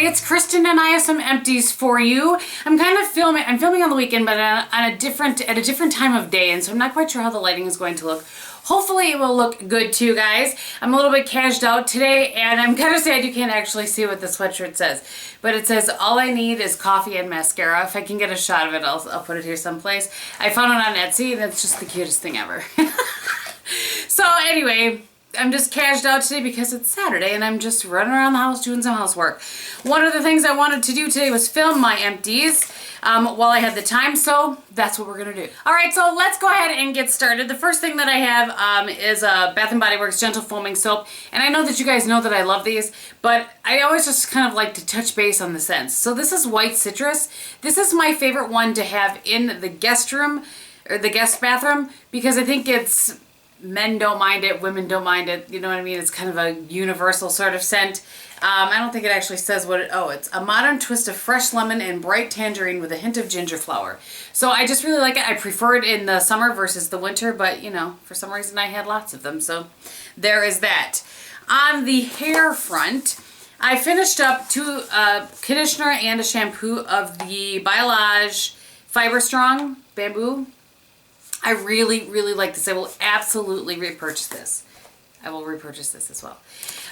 it's Kristin and I have some empties for you. I'm filming on the weekend, but at a different time of day, and so I'm not quite sure how the lighting is going to look. Hopefully it will look good too, guys. I'm a little bit cashed out today, and I'm kind of sad you can't actually see what the sweatshirt says. But it says, all I need is coffee and mascara. If I can get a shot of it, I'll put it here someplace. I found it on Etsy, and it's just the cutest thing ever. So anyway, I'm just cashed out today because it's Saturday and I'm just running around the house doing some housework. One of the things I wanted to do today was film my empties while I had the time, so that's what we're gonna do. All right, so let's go ahead and get started. The first thing that I have is a Bath & Body Works Gentle Foaming Soap, and I know that you guys know that I love these, but I always just kind of like to touch base on the scents. So this is White Citrus. This is my favorite one to have in the guest room, or the guest bathroom, because I think it's, men don't mind it, women don't mind it, you know what I mean? It's kind of a universal sort of scent. I don't think it actually says what it, oh, it's a modern twist of fresh lemon and bright tangerine with a hint of ginger flower. So I just really like it. I prefer it in the summer versus the winter, but you know, for some reason I had lots of them, so there is that. On the hair front, I finished up two conditioner and a shampoo of the Biolage Fiber Strong Bamboo. I really, really like this. I will absolutely repurchase this. I will repurchase this as well.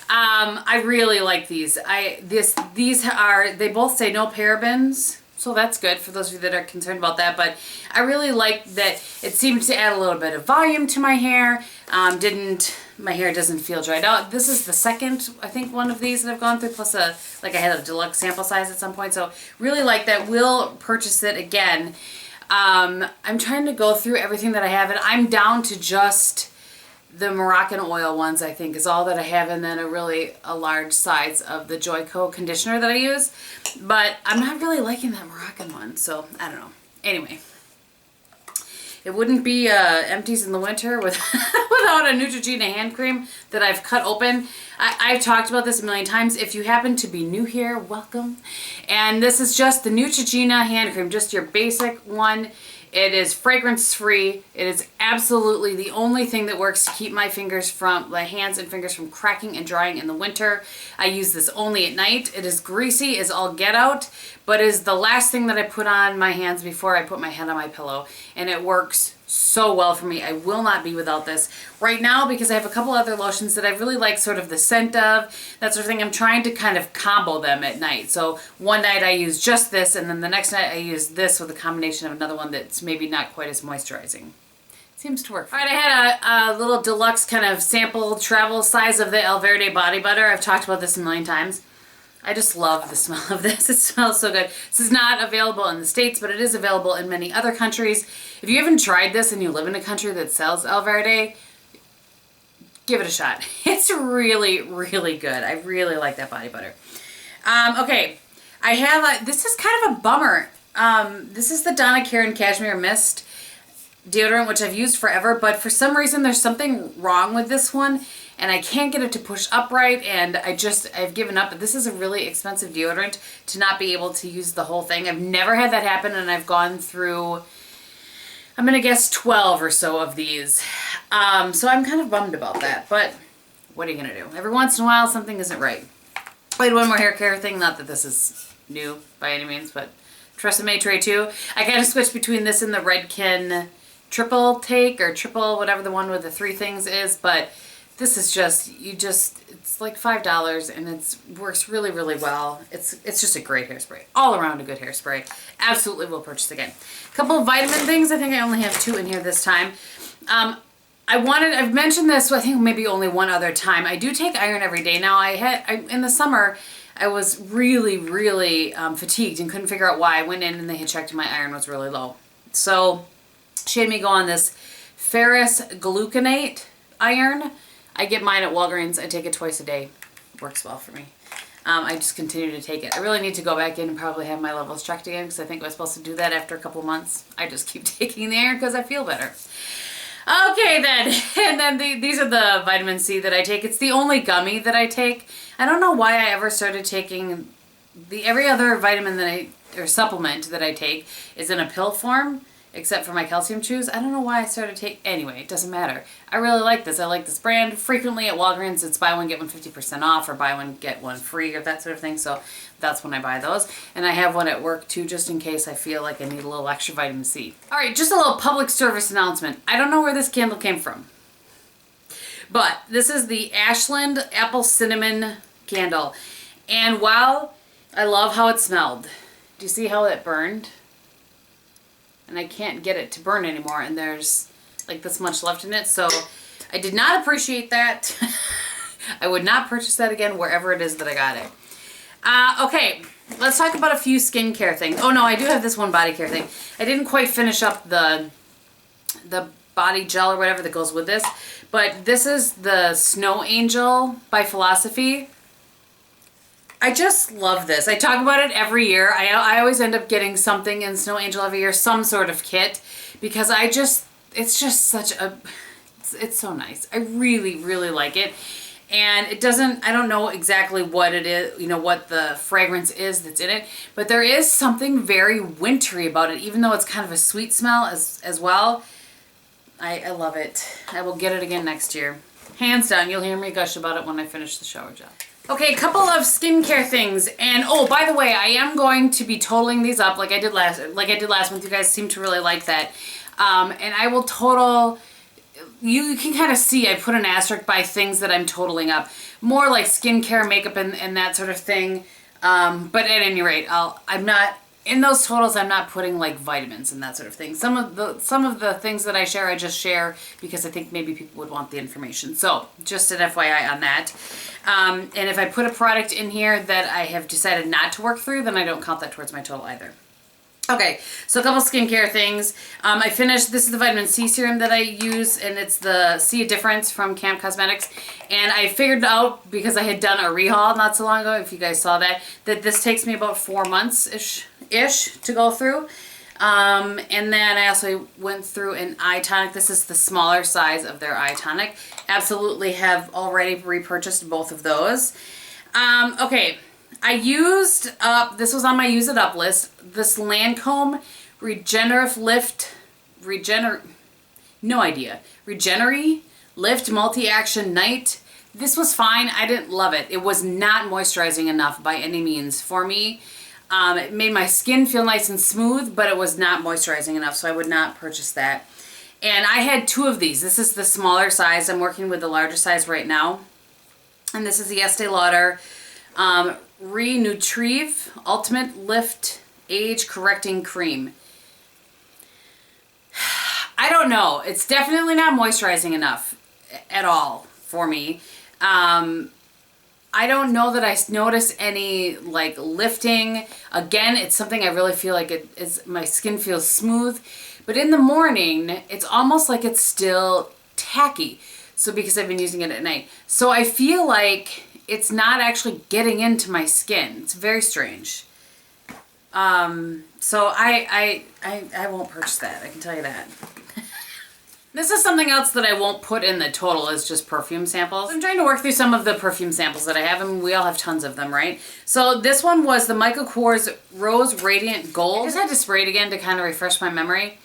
I really like these. They both say no parabens, so that's good for those of you that are concerned about that. But I really like that it seems to add a little bit of volume to my hair. My hair doesn't feel dried out. This is the second, I think, one of these that I've gone through, plus like I had a deluxe sample size at some point. So really like that. Will purchase it again. I'm trying to go through everything that I have, and I'm down to just the Moroccan oil ones, I think, is all that I have, and then a large size of the Joico conditioner that I use. But I'm not really liking that Moroccan one, so I don't know. Anyway, it wouldn't be empties in the winter without a Neutrogena hand cream that I've cut open. I've talked about this a million times. If you happen to be new here, welcome. And this is just the Neutrogena hand cream, just your basic one. It is fragrance free. It is absolutely the only thing that works to keep my hands and fingers from cracking and drying in the winter. I use this only at night. It is greasy as all get out, but is the last thing that I put on my hands before I put my head on my pillow. And it works so well for me. I will not be without this. Right now, because I have a couple other lotions that I really like sort of the scent of, that sort of thing, I'm trying to kind of combo them at night. So one night I use just this, and then the next night I use this with a combination of another one that's maybe not quite as moisturizing. Seems to work. All right, I had a little deluxe kind of sample travel size of the Alverde body butter. I've talked about this a million times. I just love the smell of this. It smells so good. This is not available in the States, but it is available in many other countries. If you haven't tried this and you live in a country that sells Alverde, give it a shot. It's really, really good. I really like that body butter. Okay, I have this is kind of a bummer. This is the Donna Karan Cashmere Mist deodorant, which I've used forever, but for some reason there's something wrong with this one, and I can't get it to push upright, and I've given up. But this is a really expensive deodorant to not be able to use the whole thing. I've never had that happen, and I've gone through, I'm gonna guess 12 or so of these. So I'm kind of bummed about that, but what are you gonna do? Every once in a while something isn't right. I had one more hair care thing, not that this is new by any means, but Tresemme Tray 2. I kind of switched between this and the Redken triple take, or triple, whatever the one with the 3 things is, but this is just, it's like $5 and it works really, really well. It's just a great hairspray. All around a good hairspray. Absolutely will purchase again. A couple of vitamin things. I think I only have 2 in here this time. I've mentioned this, I think maybe only one other time. I do take iron every day. Now in the summer, I was really, really fatigued and couldn't figure out why. I went in and they had checked and my iron was really low. So she had me go on this ferrous gluconate iron. I get mine at Walgreens. I take it twice a day. Works well for me. I just continue to take it. I really need to go back in and probably have my levels checked again, because I think I was supposed to do that after a couple months. I just keep taking the iron because I feel better. Okay then, and then these are the vitamin C that I take. It's the only gummy that I take. I don't know why I ever started taking every other vitamin or supplement that I take is in a pill form. except for my calcium chews. I don't know why I started taking, anyway, it doesn't matter. I really like this. I like this brand. Frequently at Walgreens, it's buy one, get one 50% off, or buy one, get one free, or that sort of thing. So that's when I buy those. And I have one at work too, just in case I feel like I need a little extra vitamin C. All right, just a little public service announcement. I don't know where this candle came from, but this is the Ashland Apple Cinnamon candle. And while I love how it smelled, do you see how it burned? And I can't get it to burn anymore, and there's like this much left in it, so I did not appreciate that. I would not purchase that again wherever it is that I got it. Okay, let's talk about a few skincare things. Oh no, I do have this one body care thing. I didn't quite finish up the body gel or whatever that goes with this, but this is the Snow Angel by Philosophy. I just love this. I talk about it every year. I always end up getting something in Snow Angel every year, some sort of kit, because it's just such a, it's so nice. I really, really like it. And it doesn't, I don't know exactly what it is, you know, what the fragrance is that's in it, but there is something very wintry about it, even though it's kind of a sweet smell as well. I love it. I will get it again next year. Hands down. You'll hear me gush about it when I finish the shower gel. Okay, a couple of skincare things, and oh, by the way, I am going to be totaling these up like I did last month. You guys seem to really like that, and I will total. You can kind of see I put an asterisk by things that I'm totaling up, more like skincare, makeup, and that sort of thing. But at any rate, I'm not in those totals. I'm not putting like vitamins and that sort of thing. Some of the things that I share, I just share because I think maybe people would want the information. So just an FYI on that. And if I put a product in here that I have decided not to work through, then I don't count that towards my total either. Okay, so a couple skincare things. I finished, this is the vitamin C serum that I use, and it's the See a Difference from Camp Cosmetics. And I figured out, because I had done a rehaul not so long ago, if you guys saw that this takes me about 4 months-ish to go through. And then I also went through an eye tonic. This is the smaller size of their eye tonic. Absolutely have already repurchased both of those. Okay. I used up, this was on my use it up list, this Lancome Regenerative Lift, Regenerate Lift Multi-Action Night. This was fine. I didn't love it. It was not moisturizing enough by any means for me. It made my skin feel nice and smooth, but it was not moisturizing enough, so I would not purchase that. And I had 2 of these. This is the smaller size. I'm working with the larger size right now. And this is the Estee Lauder Renutrieve Ultimate Lift Age Correcting Cream. I don't know. It's definitely not moisturizing enough at all for me. I don't know that I notice any like lifting. Again, it's something I really feel like it is, my skin feels smooth, but in the morning, it's almost like it's still tacky. So because I've been using it at night. So I feel like it's not actually getting into my skin. It's very strange. So I won't purchase that. I can tell you that. This is something else that I won't put in the total, is just perfume samples. I'm trying to work through some of the perfume samples that I have, and we all have tons of them, right? So this one was the Michael Kors Rose Radiant Gold. I just had to spray it again to kind of refresh my memory.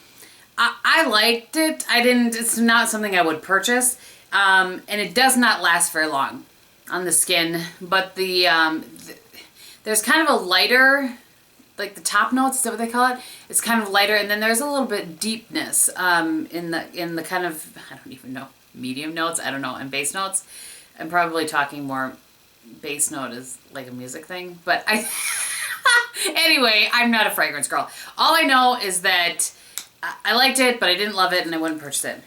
I liked it. It's not something I would purchase. And it does not last very long on the skin, but there's kind of a lighter, like the top notes, is that what they call it? It's kind of lighter, and then there's a little bit deepness in the kind of, I don't even know, medium notes, I don't know, and bass notes. I'm probably talking more bass note is like a music thing, but anyway, I'm not a fragrance girl. All I know is that I liked it, but I didn't love it, and I wouldn't purchase it.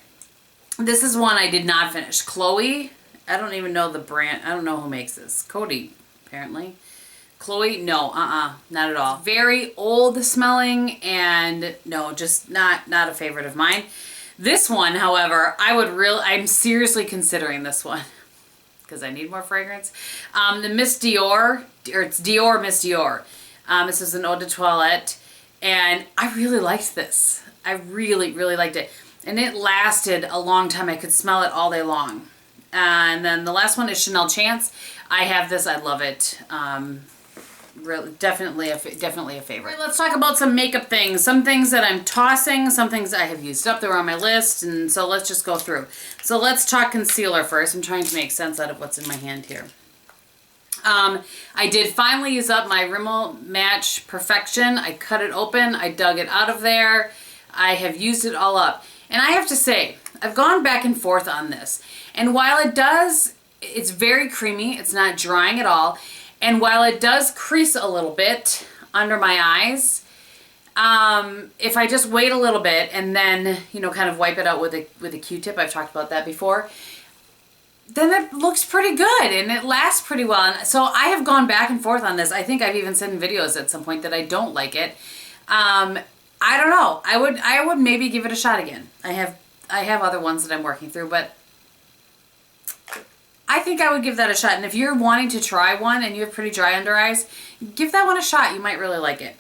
This is one I did not finish. Chloe. I don't even know the brand. I don't know who makes this. Coty, apparently. Chloe, no, not at all. Very old smelling, and no, just not a favorite of mine. This one, however, I'm seriously considering this one because I need more fragrance. The Miss Dior, or it's Dior Miss Dior. This is an eau de toilette, and I really liked this. I really, really liked it. And it lasted a long time. I could smell it all day long. And then the last one is Chanel Chance. I have this. I love it. really, definitely a favorite. Right, let's talk about some makeup things. Some things that I'm tossing, some things I have used up that were on my list, and so let's just go through. So let's talk concealer first. I'm trying to make sense out of what's in my hand here. I did finally use up my Rimmel Match Perfection. I cut it open, I dug it out of there. I have used it all up. And I have to say, I've gone back and forth on this. And while it's very creamy, it's not drying at all. And while it does crease a little bit under my eyes, if I just wait a little bit and then, you know, kind of wipe it out with a Q-tip, I've talked about that before, then it looks pretty good and it lasts pretty well. And so I have gone back and forth on this. I think I've even said in videos at some point that I don't like it. I don't know. I would maybe give it a shot again. I have other ones that I'm working through, but I think I would give that a shot. And if you're wanting to try one and you have pretty dry under eyes, give that one a shot. You might really like it.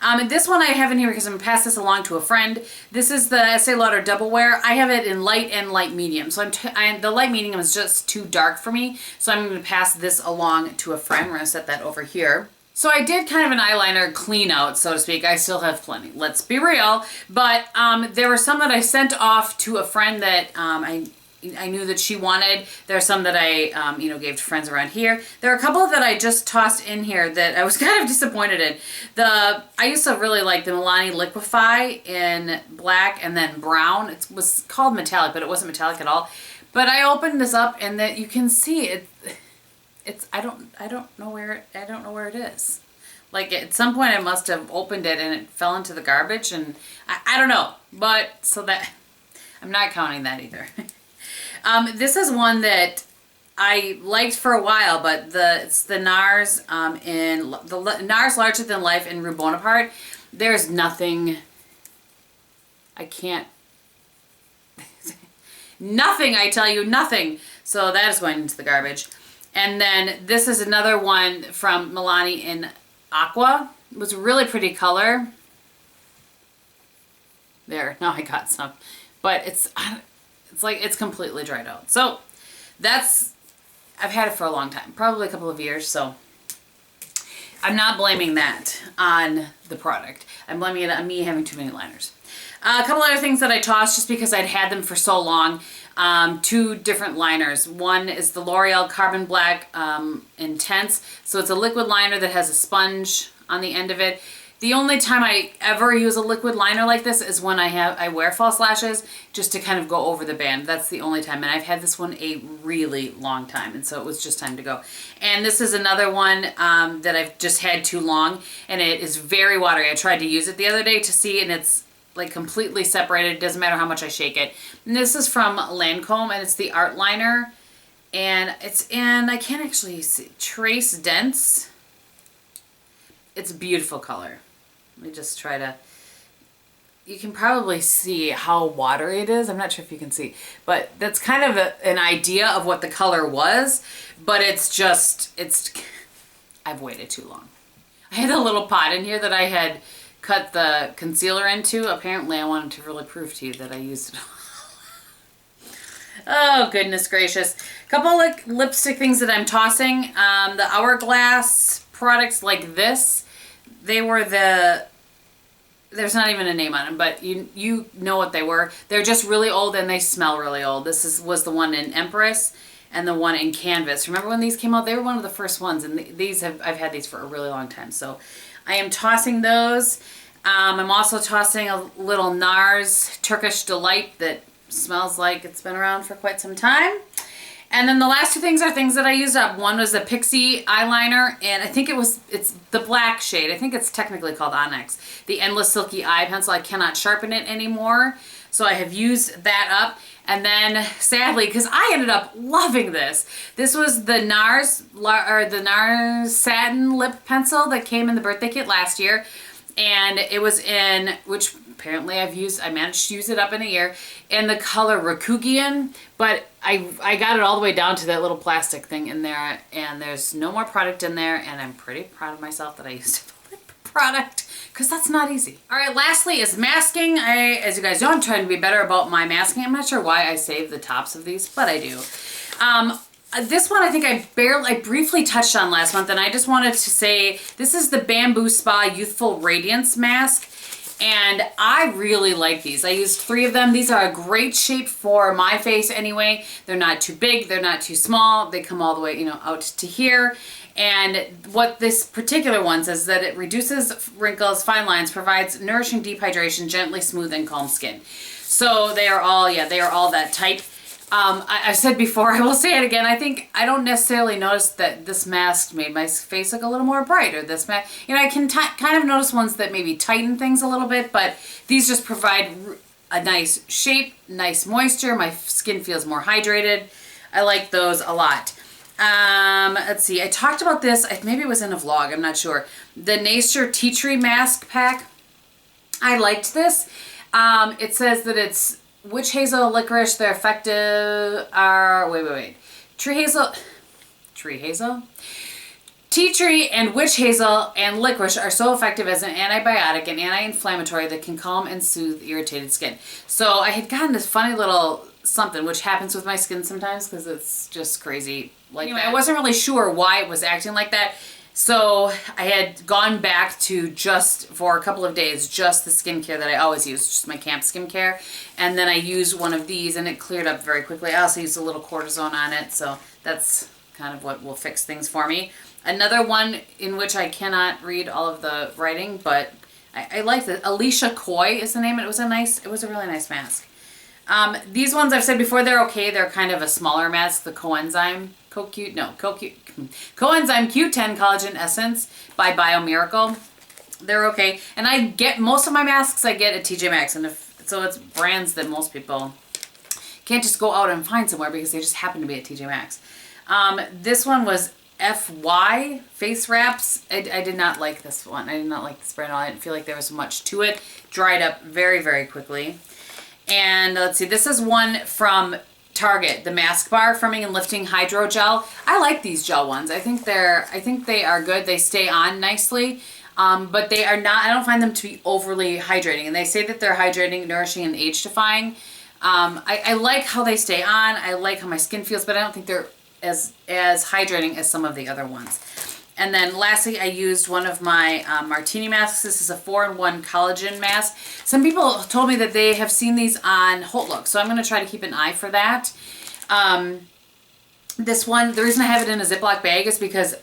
And this one I have in here because I'm going to pass this along to a friend. This is the Estee Lauder Double Wear. I have it in light and light medium. So the light medium is just too dark for me. So I'm going to pass this along to a friend. We're going to set that over here. So I did kind of an eyeliner clean out, so to speak. I still have plenty, let's be real. But there were some that I sent off to a friend that I knew that she wanted. There are some that I, you know, gave to friends around here. There are a couple that I just tossed in here that I was kind of disappointed in. I used to really like the Milani Liquify in black and then brown. It was called metallic, but it wasn't metallic at all. But I opened this up and that you can see it. I don't know where it is. Like at some point I must have opened it and it fell into the garbage and I don't know. But so that I'm not counting that either. This is one that I liked for a while, but it's the NARS in the NARS Larger Than Life in Rue Bonaparte. There's nothing. I can't. Nothing, I tell you, nothing. So that is going into the garbage. And then this is another one from Milani in Aqua. It was a really pretty color. There, now I got some. But it's like it's completely dried out. So I've had it for a long time, probably a couple of years, so I'm not blaming that on the product. I'm blaming it on me having too many liners. A couple other things that I tossed just because I'd had them for so long. Two different liners. One is the L'Oreal Carbon Black Intense. So it's a liquid liner that has a sponge on the end of it. The only time I ever use a liquid liner like this is when I wear false lashes just to kind of go over the band. That's the only time. And I've had this one a really long time. And so it was just time to go. And this is another one that I've just had too long. And it is very watery. I tried to use it the other day to see and it's like completely separated. It doesn't matter how much I shake it. And this is from Lancome and it's the Art Liner. And it's in, I can't actually see, Trace Dense. It's a beautiful color. Let me just try to, you can probably see how watery it is. I'm not sure if you can see, but that's kind of an idea of what the color was, but I've waited too long. I had a little pot in here that I had cut the concealer into. Apparently I wanted to really prove to you that I used it all. Oh, goodness gracious. A couple like lipstick things that I'm tossing. The Hourglass products like this, they were there's not even a name on them, but you know what they were. They're just really old and they smell really old. This was the one in Empress and the one in Canvas. Remember when these came out? They were one of the first ones, and I've had these for a really long time. So I am tossing those. I'm also tossing a little NARS Turkish Delight that smells like it's been around for quite some time. And then the last two things are things that I used up. One was the Pixie eyeliner, and I think it's the black shade. I think it's technically called Onyx. The Endless Silky Eye Pencil. I cannot sharpen it anymore, so I have used that up. And then, sadly, because I ended up loving this, this was the NARS Satin Lip Pencil that came in the birthday kit last year. And it was in, which apparently I managed to use it up in a year, in the color Rakugian, but I got it all the way down to that little plastic thing in there, and there's no more product in there, and I'm pretty proud of myself that I used a lip product, because that's not easy. All right, lastly is masking. As you guys know, I'm trying to be better about my masking. I'm not sure why I save the tops of these, but I do. This one I think I briefly touched on last month, and I just wanted to say this is the Bamboo Spa Youthful Radiance Mask. And I really like these. I used 3 of them. These are a great shape for my face anyway. They're not too big, they're not too small. They come all the way, you know, out to here. And what this particular one says is that it reduces wrinkles, fine lines, provides nourishing deep hydration, gently smooth and calm skin. So they are all, yeah, they are all that type. I've said before, I will say it again, I don't necessarily notice that this mask made my face look a little more bright, or this mask, you know, I can kind of notice ones that maybe tighten things a little bit, but these just provide a nice shape, nice moisture, my skin feels more hydrated. I like those a lot. Let's see, I talked about this, maybe it was in a vlog, I'm not sure. The Nature Tea Tree Mask Pack. I liked this. It says that it's witch hazel, licorice, they're effective are, wait. Tree hazel, tea tree and witch hazel and licorice are so effective as an antibiotic and anti-inflammatory that can calm and soothe irritated skin. So I had gotten this funny little something, which happens with my skin sometimes because it's just crazy like anyway, that. I wasn't really sure why it was acting like that. So I had gone back to just for a couple of days, just the skincare that I always use, just my camp skincare. And then I used one of these and it cleared up very quickly. I also used a little cortisone on it. So that's kind of what will fix things for me. Another one in which I cannot read all of the writing, but I like it. Alicia Coy is the name. It was a really nice mask. These ones I've said before, they're okay. They're kind of a smaller mask. The Coenzyme Q10 Collagen Essence by Biomiracle. They're okay. And I get most of my masks I get at TJ Maxx, and so it's brands that most people can't just go out and find somewhere because they just happen to be at TJ Maxx. This one was FY Face Wraps. I did not like this one. I did not like this brand at all. I didn't feel like there was much to it. Dried up very, very quickly. And let's see, this is one from Target, the Mask Bar Firming and Lifting Hydro Gel. I like these gel ones. I think they are good. They stay on nicely, but they are not, I don't find them to be overly hydrating. And they say that they're hydrating, nourishing, and age defying. I like how they stay on. I like how my skin feels, but I don't think they're as hydrating as some of the other ones. And then lastly, I used one of my Martini masks. This is a 4-in-1 collagen mask. Some people told me that they have seen these on Hot Look, so I'm going to try to keep an eye for that. This one, the reason I have it in a Ziploc bag is because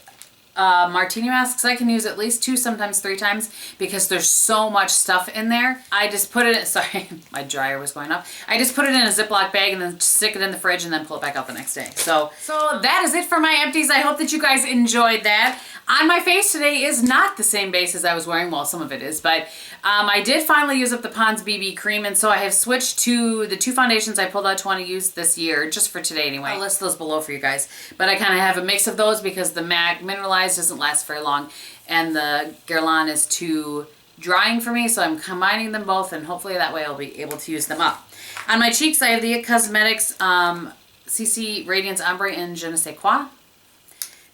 Martini masks I can use at least 2, sometimes 3 times because there's so much stuff in there. I just put it, sorry, my dryer was going off. I just put it in a Ziploc bag and then stick it in the fridge and then pull it back out the next day. So that is it for my empties. I hope that you guys enjoyed that. On my face today is not the same base as I was wearing. Well, some of it is, but I did finally use up the Pond's BB cream, and so I have switched to the 2 foundations I pulled out to want to use this year, just for today anyway. I'll list those below for you guys. But I kind of have a mix of those because the MAC Mineralize doesn't last very long, and the Guerlain is too drying for me, so I'm combining them both, and hopefully that way I'll be able to use them up. On my cheeks, I have the IT Cosmetics CC Radiance Ombre in Je ne sais quoi.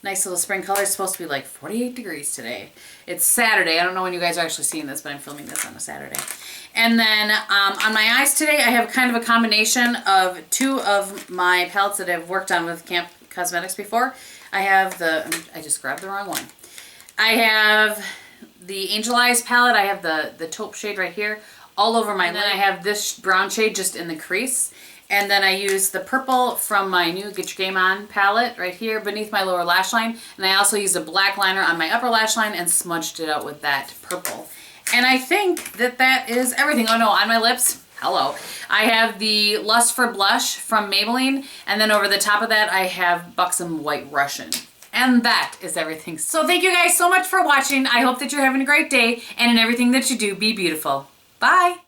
Nice little spring color. It's supposed to be like 48 degrees today. It's Saturday. I don't know when you guys are actually seeing this, but I'm filming this on a Saturday. And then on my eyes today, I have kind of a combination of 2 of my palettes that I've worked on with Camp Cosmetics before. I have I just grabbed the wrong one. I have the Angel Eyes palette. I have the taupe shade right here all over my lid. And then I have this brown shade just in the crease. And then I use the purple from my new Get Your Game On palette right here beneath my lower lash line. And I also used a black liner on my upper lash line and smudged it out with that purple. And I think that that is everything. Oh no, on my lips, hello. I have the Lust for Blush from Maybelline. And then over the top of that, I have Buxom White Russian. And that is everything. So thank you guys so much for watching. I hope that you're having a great day. And in everything that you do, be beautiful. Bye.